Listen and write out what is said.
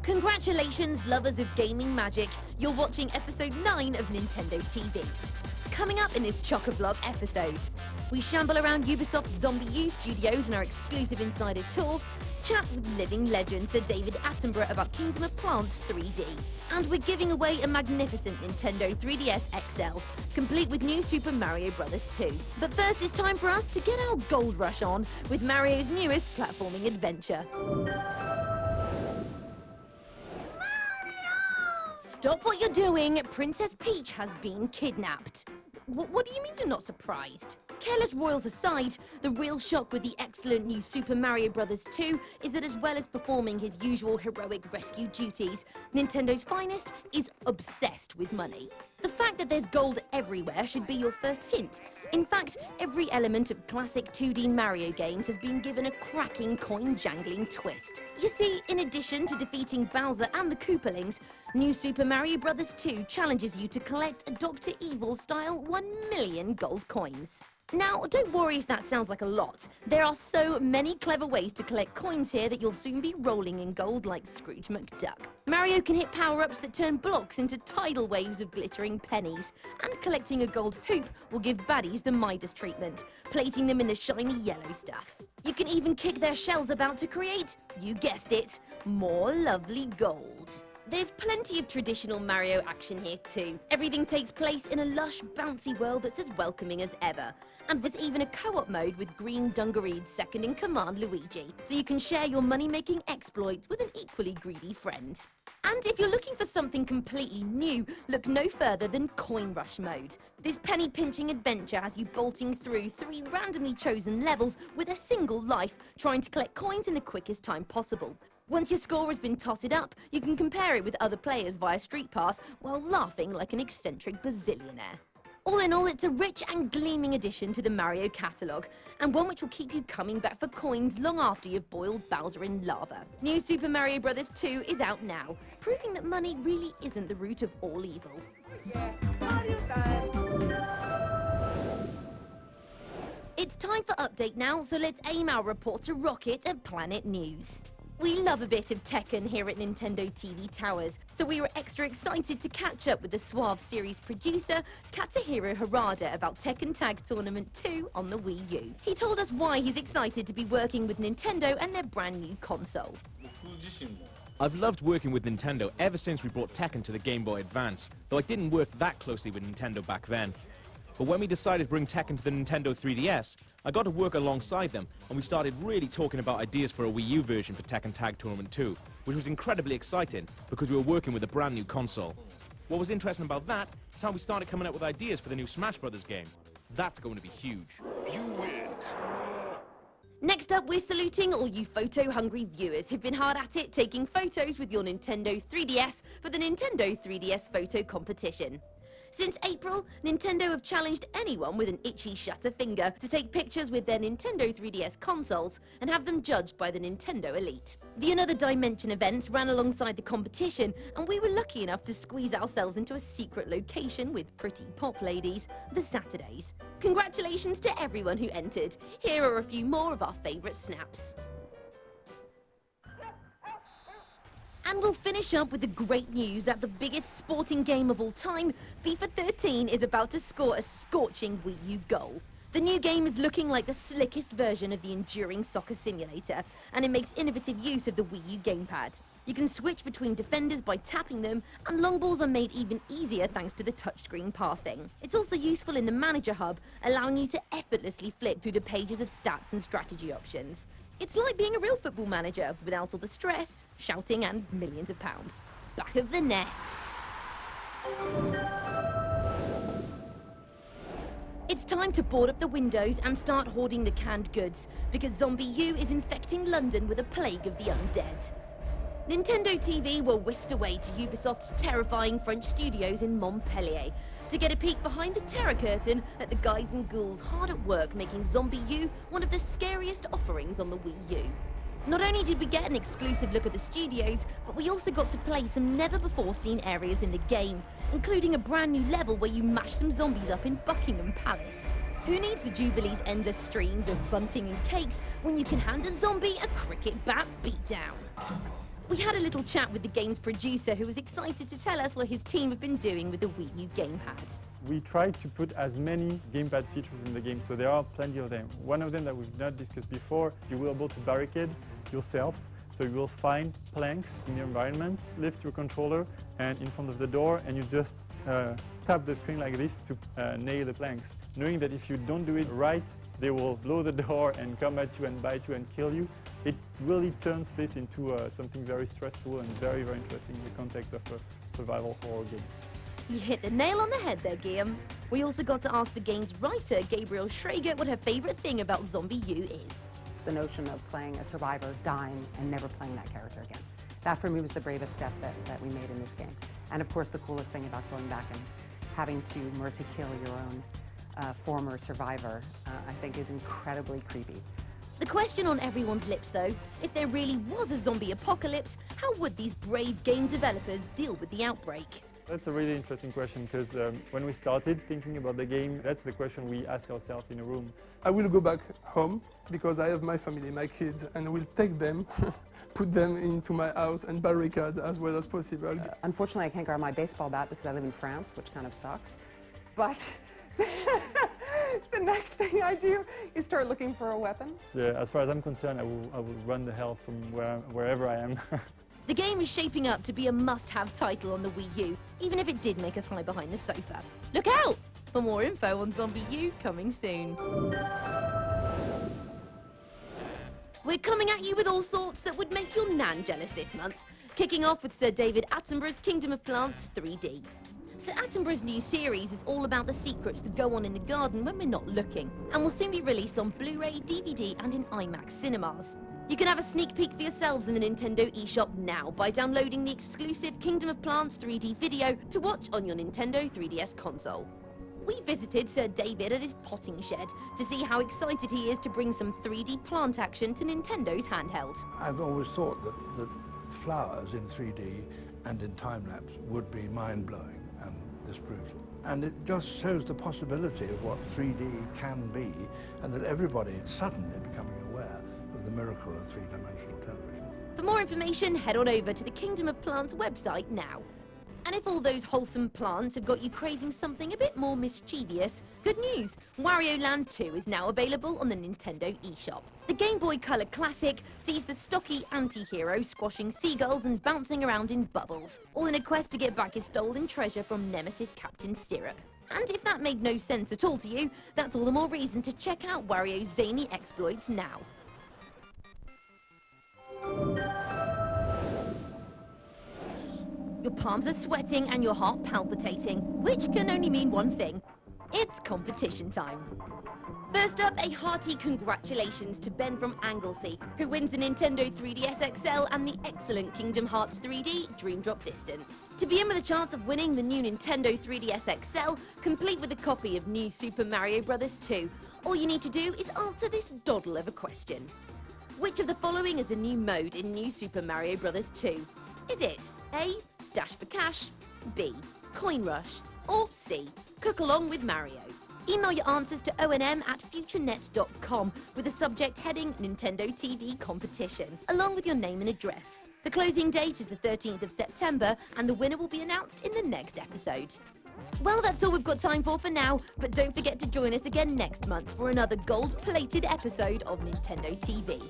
Congratulations, lovers of gaming magic. You're watching episode 9 of Nintendo TV. Coming up in this Chock-a-Block episode, we shamble around Ubisoft's Zombie U studios in our exclusive insider tour, chat with living legend Sir David Attenborough about Kingdom of Plants 3D, and we're giving away a magnificent Nintendo 3DS XL, complete with new Super Mario Bros. 2. But first it's time for us to get our gold rush on with Mario's newest platforming adventure. Stop what you're doing! Princess Peach has been kidnapped. What do you mean you're not surprised? Careless royals aside, the real shock with the excellent new Super Mario Bros. 2 is that as well as performing his usual heroic rescue duties, Nintendo's finest is obsessed with money. The fact that there's gold everywhere should be your first hint. In fact, every element of classic 2D Mario games has been given a cracking coin-jangling twist. You see, in addition to defeating Bowser and the Koopalings, new Super Mario Bros. 2 challenges you to collect a Dr. Evil-style 1 million gold coins. Now, don't worry if that sounds like a lot. There are so many clever ways to collect coins here that you'll soon be rolling in gold like Scrooge McDuck. Mario can hit power-ups that turn blocks into tidal waves of glittering pennies, and collecting a gold hoop will give baddies the Midas treatment, plating them in the shiny yellow stuff. You can even kick their shells about to create, you guessed it, more lovely gold. There's plenty of traditional Mario action here too. Everything takes place in a lush, bouncy world that's as welcoming as ever. And there's even a co-op mode with green dungareed second-in-command Luigi, so you can share your money-making exploits with an equally greedy friend. And if you're looking for something completely new, look no further than Coin Rush mode. This penny-pinching adventure has you bolting through 3 randomly chosen levels with a single life, trying to collect coins in the quickest time possible. Once your score has been totted up, you can compare it with other players via Street Pass while laughing like an eccentric bazillionaire. All in all, it's a rich and gleaming addition to the Mario catalogue, and one which will keep you coming back for coins long after you've boiled Bowser in lava. New Super Mario Bros. 2 is out now, proving that money really isn't the root of all evil. Yeah, Mario time! It's time for Update now, so let's aim our reporter rocket at Planet News. We love a bit of Tekken here at Nintendo TV Towers, so we were extra excited to catch up with the Suave series producer, Katsuhiro Harada, about Tekken Tag Tournament 2 on the Wii U. He told us why he's excited to be working with Nintendo and their brand new console. I've loved working with Nintendo ever since we brought Tekken to the Game Boy Advance, though I didn't work that closely with Nintendo back then. But when we decided to bring Tekken to the Nintendo 3DS, I got to work alongside them, and we started really talking about ideas for a Wii U version for Tekken Tag Tournament 2, which was incredibly exciting because we were working with a brand new console. What was interesting about that is how we started coming up with ideas for the new Smash Bros. Game. That's going to be huge. You win! Next up, we're saluting all you photo-hungry viewers who've been hard at it taking photos with your Nintendo 3DS for the Nintendo 3DS photo competition. Since April, Nintendo have challenged anyone with an itchy shutter finger to take pictures with their Nintendo 3DS consoles and have them judged by the Nintendo Elite. The Another Dimension events ran alongside the competition, and we were lucky enough to squeeze ourselves into a secret location with pretty pop ladies, the Saturdays. Congratulations to everyone who entered. Here are a few more of our favourite snaps. And we'll finish up with the great news that the biggest sporting game of all time, FIFA 13, is about to score a scorching Wii U goal. The new game is looking like the slickest version of the enduring soccer simulator, and it makes innovative use of the Wii U gamepad. You can switch between defenders by tapping them, and long balls are made even easier thanks to the touchscreen passing. It's also useful in the Manager Hub, allowing you to effortlessly flip through the pages of stats and strategy options. It's like being a real football manager, without all the stress, shouting, and millions of pounds. Back of the net. It's time to board up the windows and start hoarding the canned goods, because Zombie U is infecting London with a plague of the undead. Nintendo TV were whisked away to Ubisoft's terrifying French studios in Montpellier to get a peek behind the terror curtain at the guys and ghouls hard at work making Zombie U one of the scariest offerings on the Wii U. Not only did we get an exclusive look at the studios, but we also got to play some never-before-seen areas in the game, including a brand new level where you mash some zombies up in Buckingham Palace. Who needs the Jubilee's endless streams of bunting and cakes when you can hand a zombie a cricket bat beatdown? We had a little chat with the game's producer who was excited to tell us what his team have been doing with the Wii U gamepad. We tried to put as many gamepad features in the game, so there are plenty of them. One of them that we've not discussed before, you will be able to barricade yourself. So you will find planks in your environment, lift your controller and in front of the door, and you just tap the screen like this to nail the planks. Knowing that if you don't do it right, they will blow the door and come at you and bite you and kill you. It really turns this into something very stressful and very, very interesting in the context of a survival horror game. You hit the nail on the head there, Guillaume. We also got to ask the game's writer, Gabriel Schrager, what her favourite thing about Zombie U is. The notion of playing a survivor, dying, and never playing that character again. That for me was the bravest step that we made in this game. And of course the coolest thing about going back and having to mercy kill your own former survivor, I think is incredibly creepy. The question on everyone's lips though, if there really was a zombie apocalypse, how would these brave game developers deal with the outbreak? That's a really interesting question because when we started thinking about the game, that's the question we asked ourselves in a room. I will go back home because I have my family, my kids, and I will take them, put them into my house and barricade as well as possible. Unfortunately, I can't grab my baseball bat because I live in France, which kind of sucks. But the next thing I do is start looking for a weapon. Yeah, as far as I'm concerned, I will run the hell from wherever I am. The game is shaping up to be a must-have title on the Wii U, even if it did make us hide behind the sofa. Look out! For more info on Zombie U coming soon. We're coming at you with all sorts that would make your nan jealous this month, kicking off with Sir David Attenborough's Kingdom of Plants 3D. Sir Attenborough's new series is all about the secrets that go on in the garden when we're not looking, and will soon be released on Blu-ray, DVD and in IMAX cinemas. You can have a sneak peek for yourselves in the Nintendo eShop now by downloading the exclusive Kingdom of Plants 3D video to watch on your Nintendo 3DS console. We visited Sir David at his potting shed to see how excited he is to bring some 3D plant action to Nintendo's handheld. I've always thought that flowers in 3D and in time-lapse would be mind-blowing, and this proves it. And it just shows the possibility of what 3D can be, and that everybody is suddenly becoming aware of the miracle of three-dimensional television. For more information, head on over to the Kingdom of Plants website now. And if all those wholesome plants have got you craving something a bit more mischievous, good news! Wario Land 2 is now available on the Nintendo eShop. The Game Boy Color classic sees the stocky anti-hero squashing seagulls and bouncing around in bubbles, all in a quest to get back his stolen treasure from Nemesis Captain Syrup. And if that made no sense at all to you, that's all the more reason to check out Wario's zany exploits now. Your palms are sweating and your heart palpitating, which can only mean one thing. It's competition time. First up, a hearty congratulations to Ben from Anglesey, who wins the Nintendo 3DS XL and the excellent Kingdom Hearts 3D Dream Drop Distance. To be in with a chance of winning the new Nintendo 3DS XL, complete with a copy of New Super Mario Bros. 2, all you need to do is answer this doddle of a question. Which of the following is a new mode in New Super Mario Bros. 2? Is it A, Dash for Cash, B, Coin Rush, or C, Cook Along with Mario? Email your answers to onm@futurenet.com with the subject heading Nintendo TV Competition, along with your name and address. The closing date is the 13th of September, and the winner will be announced in the next episode. Well, that's all we've got time for now, but don't forget to join us again next month for another gold-plated episode of Nintendo TV.